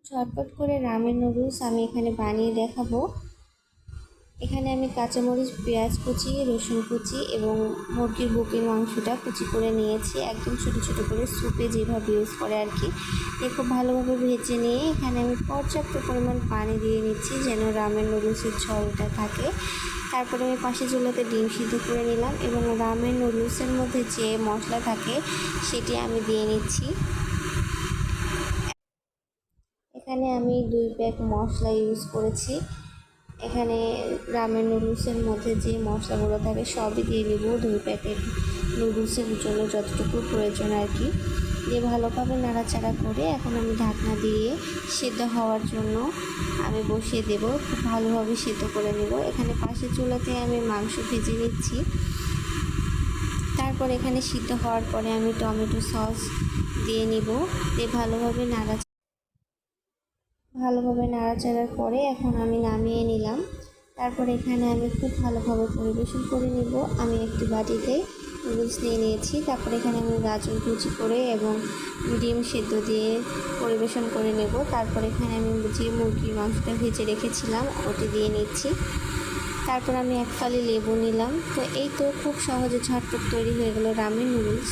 ঝটপট করে ramen noodles আমি এখানে বানিয়ে দেখাবো। এখানে আমি কাঁচামরিচ, পেঁয়াজ কুচি, রসুন কুচি এবং মুরগির বুকের মাংসটা কুচি করে নিয়েছি, একদম ছোটো ছোটো করে স্যুপে যেভাবে ইউজ করে আর কি। খুব ভালোভাবে ভেজে নিয়ে এখানে আমি পর্যাপ্ত পরিমাণ পানি দিয়ে নিচ্ছি যেন রামেন নুডলসের ঝোলটা থাকে। তারপরে আমি পাশে চুলাতে ডিম সিদ্ধ করে নিলাম এবং রামেন নুডলসের মধ্যে যে মশলা থাকে সেটি আমি দিয়ে নিচ্ছি। এখানে আমি 2 প্যাক মশলা ইউজ করেছি। এখানে রামেন নুডলসের মধ্যে যে মশলাগুলো থাকে সবই দিয়ে নেব 2 প্যাকেট নুডলসের জন্য যতটুকু প্রয়োজন আর কি। দিয়ে ভালোভাবে নাড়াচাড়া করে এখন আমি ঢাকনা দিয়ে সিদ্ধ হওয়ার জন্য আমি বসিয়ে দেব। খুব ভালোভাবে সিদ্ধ করে নেব। এখানে পাশের চুলাতে আমি মাংস ভেজে নিচ্ছি। তারপর এখানে সিদ্ধ হওয়ার পরে আমি টমেটো সস দিয়ে নিব। দিয়ে ভালোভাবে নাড়াচাড়ার পরে এখন আমি নামিয়ে নিলাম। তারপর এখানে আমি খুব ভালোভাবে পরিবেশন করে নিব। আমি একটি বাটিতে নুডলস নিয়ে নিয়েছি। তারপর এখানে আমি গাজর কুচি করে এবং ডিম সেদ্ধ দিয়ে পরিবেশন করে নেব। তারপর এখানে আমি যে মুরগির মাংসটা ভেজে রেখেছিলাম ওটি দিয়ে নিচ্ছি। তারপর আমি 1 ফালি লেবু নিলাম। তো এই তো খুব সহজে ঝটপট তৈরি হয়ে গেল রামেন নুডলস।